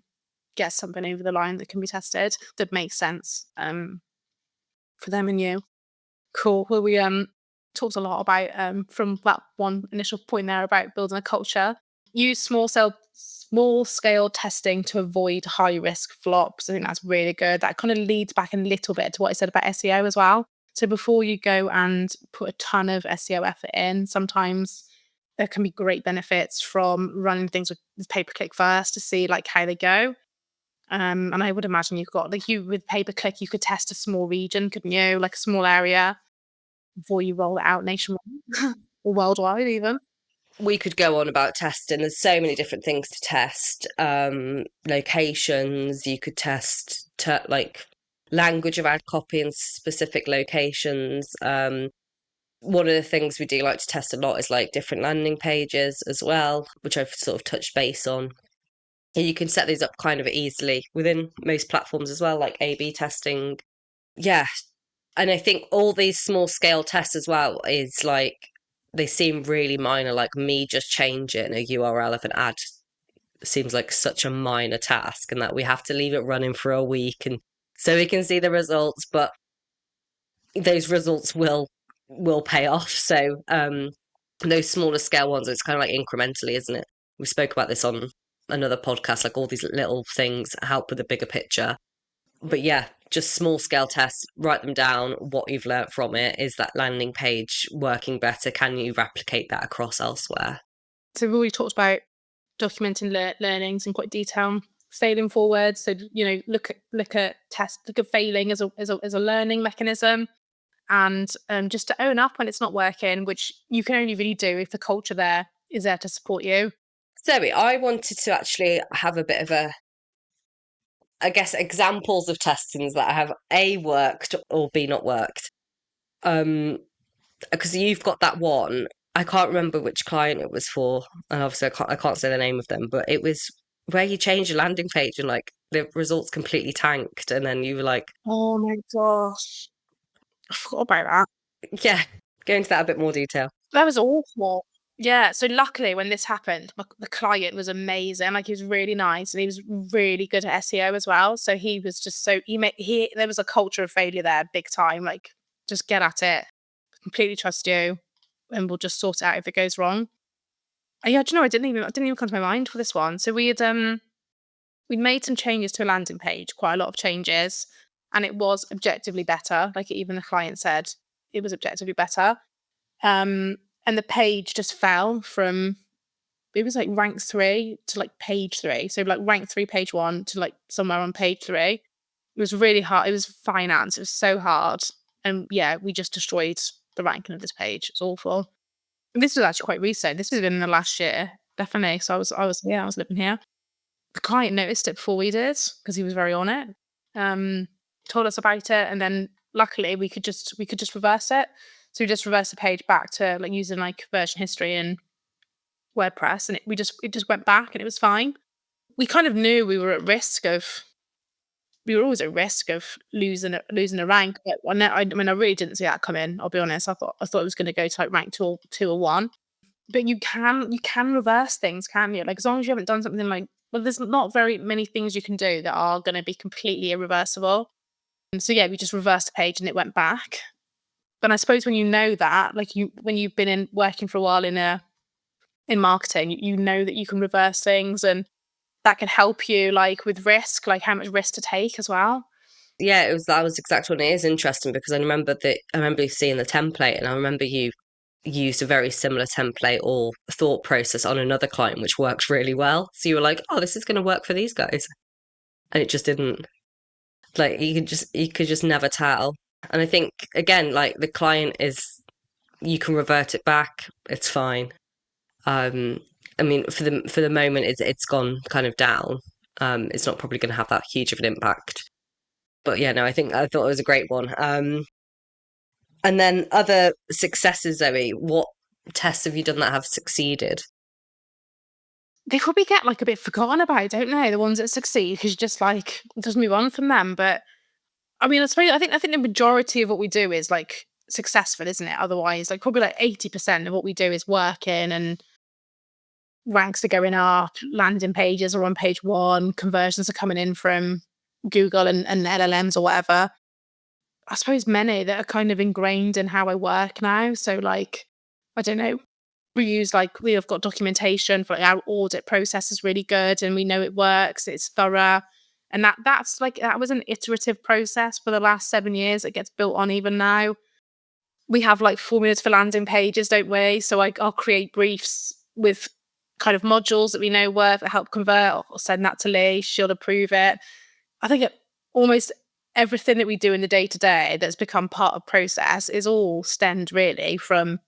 get something over the line that can be tested that makes sense for them and you. Cool. Well, we talked a lot about from that one initial point there about building a culture. Use small scale testing to avoid high risk flops. I think that's really good. That kind of leads back a little bit to what I said about SEO as well. So before you go and put a ton of SEO effort in, sometimes there can be great benefits from running things with pay-per-click first to see like how they go. And I would imagine you've got with pay-per-click, you could test a small region, couldn't you? Like a small area before you roll it out nationwide or worldwide even. We could go on about testing. There's so many different things to test. Locations, you could test like language of ad copy in specific locations. One of the things we do like to test a lot is like different landing pages as well, which I've sort of touched base on. And you can set these up kind of easily within most platforms as well, like A/B testing. Yeah. And I think all these small scale tests as well is like, they seem really minor, like me just changing a URL of an ad seems like such a minor task, and that we have to leave it running for a week and so we can see the results, but those results will pay off. So those smaller scale ones, it's kind of like incrementally, isn't it? We spoke about this on another podcast, like all these little things help with the bigger picture. But yeah, just small scale tests, write them down. What you've learnt from it, is that landing page working better? Can you replicate that across elsewhere? So we've already talked about documenting learnings in quite detail, failing forward. So, look at failing as a learning mechanism, and just to own up when it's not working, which you can only really do if the culture there is there to support you. Zoe, I wanted to actually have a bit of examples of testings that have A, worked or B, not worked. Because you've got that one, I can't remember which client it was for, and obviously I can't say the name of them, but it was where you changed your landing page and like the results completely tanked, and then you were like, oh my gosh, I forgot about that. Yeah, go into that a bit more detail. That was awful. Yeah, so luckily when this happened, the client was amazing. Like, he was really nice and he was really good at SEO as well. So he was just there was a culture of failure there, big time. Like, just get at it, completely trust you, and we'll just sort it out if it goes wrong. Yeah, do you know, it didn't even come to my mind for this one. So we'd made some changes to a landing page, quite a lot of changes, and it was objectively better. Like, even the client said it was objectively better. And the page just fell from, it was like rank 3 to like page 3. So like rank 3, page 1 to like somewhere on page 3. It was really hard. It was finance. It was so hard. And yeah, we just destroyed the ranking of this page. It's awful. And this was actually quite recent. This was in the last year, definitely. So I was living here. The client noticed it before we did because he was very on it. Told us about it, and then luckily we could just reverse it. So we just reversed the page back to like using like version history and WordPress, and it just went back and it was fine. We kind of knew we were always at risk of losing a rank, but I really didn't see that come in. I'll be honest. I thought it was going to go to like rank 2 or 1. But you can reverse things, can't you? Like as long as you haven't done something like, well, there's not very many things you can do that are going to be completely irreversible. And so yeah, we just reversed the page and it went back. But I suppose when you know that, like when you've been working for a while in marketing, you know that you can reverse things, and that can help you like with risk, like how much risk to take as well. Yeah, that was exactly what it is. Interesting, because I remember seeing the template, and I remember you used a very similar template or thought process on another client, which worked really well. So you were like, oh, this is going to work for these guys. And it just didn't. Like you could just never tell. And I think, again, like the client you can revert it back. It's fine. I mean, for the moment, it's gone kind of down. It's not probably going to have that huge of an impact. But yeah, no, I thought it was a great one. And then other successes, Zoe, what tests have you done that have succeeded? They probably get like a bit forgotten about, don't they? The ones that succeed, because you just like just move on from them. But I mean, I think the majority of what we do is like successful, isn't it? Otherwise, like probably like 80% of what we do is working, and ranks are going up, landing pages are on page 1, conversions are coming in from Google and LLMs or whatever. I suppose many that are kind of ingrained in how I work now. So like, I don't know, we have got documentation for like our audit process is really good, and we know it works, it's thorough. And that was an iterative process for the last 7 years. It gets built on even now. We have like formulas for landing pages, don't we? So I'll create briefs with kind of modules that we know work that help convert. I'll send that to Leigh, she'll approve it. I think almost everything that we do in the day-to-day that's become part of process is all stemmed really from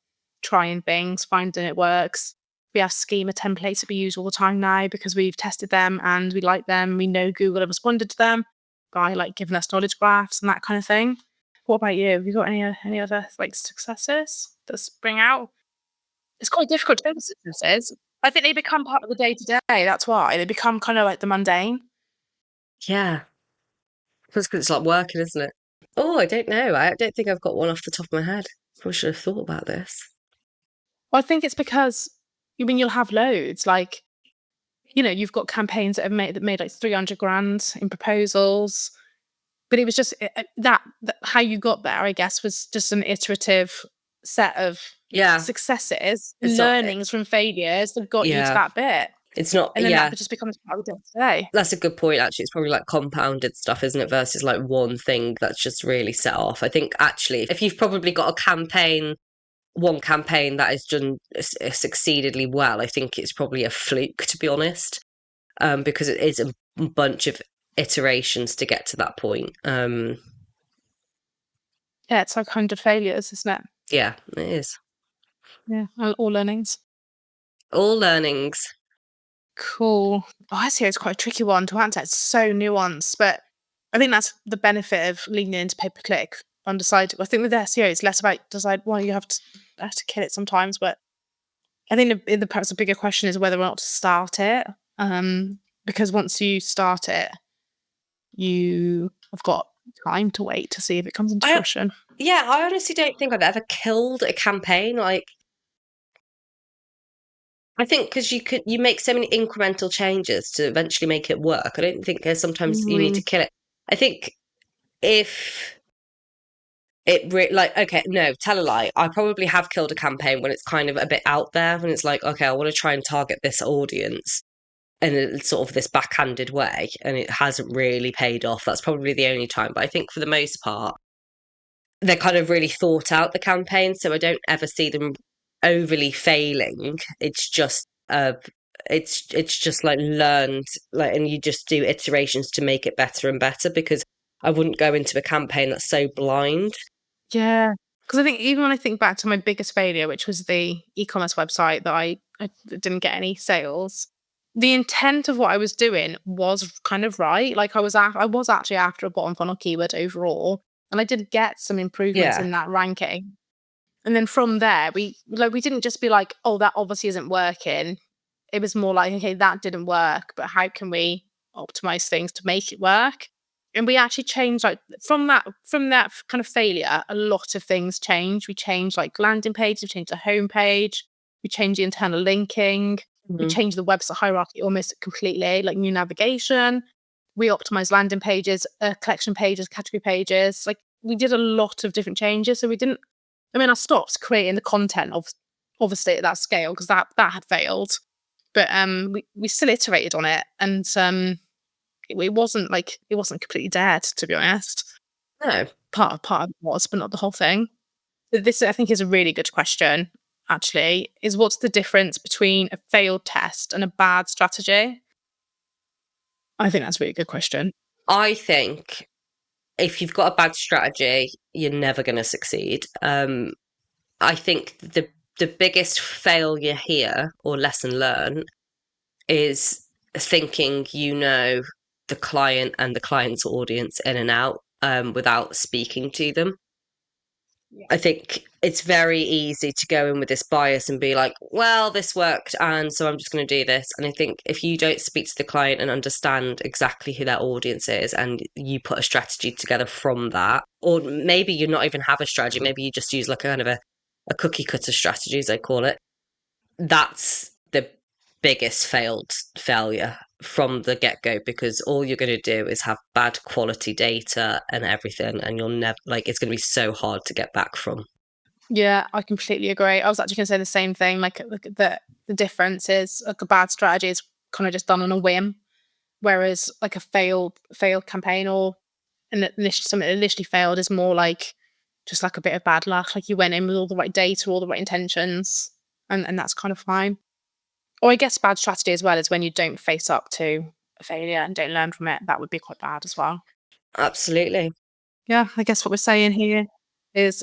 trying things, finding it works. We have schema templates that we use all the time now because we've tested them and we like them. We know Google have responded to them by like giving us knowledge graphs and that kind of thing. What about you? Have you got any other like successes that spring out? It's quite difficult to build successes. I think they become part of the day-to-day. That's why they become kind of like the mundane. Yeah. Because it's like working, isn't it? Oh, I don't know. I don't think I've got one off the top of my head. Probably should have thought about this. Well, I think it's because you'll have loads. Like, you've got campaigns that have made like 300 grand in proposals, but it was just that how you got there, I guess, was just an iterative set of successes, learnings from failures that got you to that bit. It's not, and then that just becomes part of the day. That's a good point, actually. It's probably like compounded stuff, isn't it? Versus like one thing that's just really set off. I think actually, if you've probably got one campaign that has done succeededly well, I think it's probably a fluke, to be honest, because it is a bunch of iterations to get to that point. Yeah, it's like 100 failures, isn't it? Yeah, it is. Yeah, all learnings. All learnings. Cool. Oh, SEO is quite a tricky one to answer. It's so nuanced, but I think that's the benefit of leaning into pay-per-click. Undecided. I think with SEO, it's less about decide. Well, you have to kill it sometimes, but I think perhaps the bigger question is whether or not to start it. Because once you start it, you have got time to wait to see if it comes into fruition. Yeah, I honestly don't think I've ever killed a campaign. Like, I think because you make so many incremental changes to eventually make it work. I don't think there's sometimes you need to kill it. I think if okay, no, tell a lie. I probably have killed a campaign when it's kind of a bit out there, when it's like, okay, I want to try and target this audience in sort of this backhanded way, and it hasn't really paid off. That's probably the only time. But I think for the most part, they're kind of really thought out, the campaign, so I don't ever see them overly failing. It's just it's just like learned, like, and you just do iterations to make it better and better, because I wouldn't go into a campaign that's so blind. Yeah, because I think even when I think back to my biggest failure, which was the e-commerce website that I didn't get any sales, the intent of what I was doing was kind of right. Like I was actually after a bottom funnel keyword overall, and I did get some improvements in that ranking. And then from there, we didn't just be like, oh, that obviously isn't working. It was more like, okay, that didn't work, but how can we optimize things to make it work? And we actually changed, like, from that kind of failure, a lot of things changed. We changed like landing pages, we changed the homepage, we changed the internal linking, we changed the website hierarchy almost completely, like new navigation. We optimized landing pages, collection pages, category pages. Like, we did a lot of different changes. So I stopped creating the content obviously at that scale because that had failed. But we still iterated on it, and it wasn't completely dead, to be honest. No, part of it was, but not the whole thing. This, I think, is a really good question. Actually, is what's the difference between a failed test and a bad strategy? I think that's a really good question. I think if you've got a bad strategy, you're never going to succeed. I think the biggest failure here, or lesson learned, is thinking the client and the client's audience in and out without speaking to them. Yeah. I think it's very easy to go in with this bias and be like, well, this worked, and so I'm just going to do this. And I think if you don't speak to the client and understand exactly who their audience is, and you put a strategy together from that, or maybe you not even have a strategy, maybe you just use like a kind of a cookie cutter strategy, as I call it, that's the biggest failure from the get-go, because all you're going to do is have bad quality data and everything, and you'll never, like, it's going to be so hard to get back from. Yeah, I completely agree. I was actually going to say the same thing. Like, the difference is, like, a bad strategy is kind of just done on a whim, whereas like a failed campaign or something that initially failed is more like just like a bit of bad luck. Like, you went in with all the right data, all the right intentions, and that's kind of fine. Or I guess bad strategy as well is when you don't face up to a failure and don't learn from it. That would be quite bad as well. Absolutely. Yeah, I guess what we're saying here is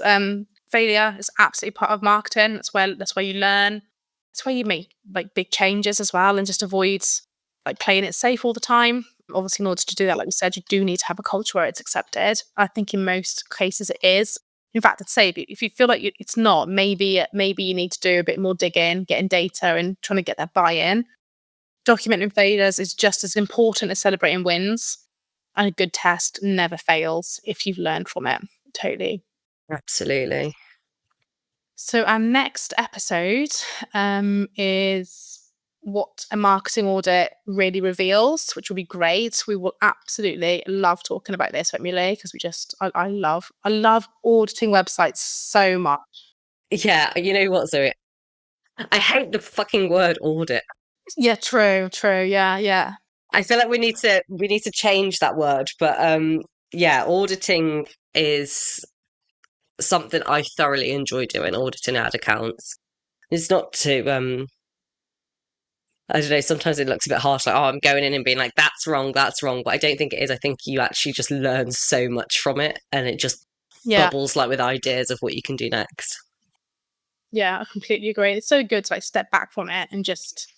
failure is absolutely part of marketing. That's where you learn. That's where you make like big changes as well, and just avoid like playing it safe all the time. Obviously, in order to do that, like we said, you do need to have a culture where it's accepted. I think in most cases it is. In fact, I'd say if you feel like it's not, maybe you need to do a bit more digging, getting data and trying to get that buy-in. Documenting failures is just as important as celebrating wins. And a good test never fails if you've learned from it. Totally. Absolutely. So our next episode is what a marketing audit really reveals, which will be great. We will absolutely love talking about this, won't we, Leigh? Because I love auditing websites so much. Yeah, you know what, Zoe? I hate the fucking word audit. Yeah, true. Yeah. I feel like we need to change that word, but yeah, auditing is something I thoroughly enjoy doing, auditing ad accounts. It's not to I don't know, sometimes it looks a bit harsh, like, oh, I'm going in and being like, that's wrong, but I don't think it is. I think you actually just learn so much from it, and it just bubbles like with ideas of what you can do next. Yeah, I completely agree. It's so good to like step back from it and just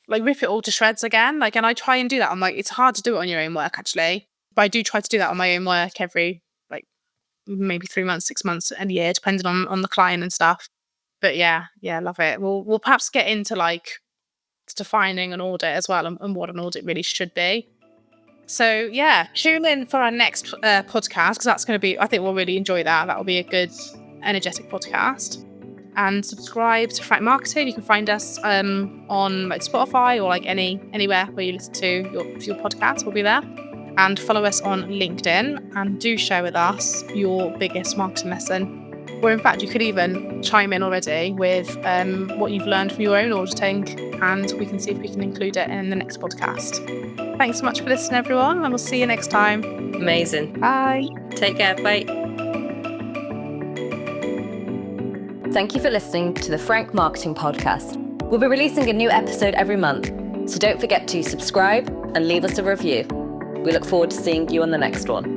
like rip it all to shreds again. Like, and I try and do that. I'm like, it's hard to do it on your own work actually, but I do try to do that on my own work every like maybe 3 months, 6 months, a year, depending on the client and stuff. But yeah, love it. We'll perhaps get into like defining an audit as well, and what an audit really should be. So yeah, tune in for our next podcast, because that's going to be, I think we'll really enjoy that. That will be a good, energetic podcast. And subscribe to Forank Marketing. You can find us on like Spotify or like anywhere where you listen to your podcast. We'll be there. And follow us on LinkedIn, and do share with us your biggest marketing lesson. Or in fact, you could even chime in already with what you've learned from your own auditing, and we can see if we can include it in the next podcast. Thanks so much for listening, everyone, and we'll see you next time. Amazing. Bye. Take care. Bye. Thank you for listening to the Forank Marketing Podcast. We'll be releasing a new episode every month, so don't forget to subscribe and leave us a review. We look forward to seeing you on the next one.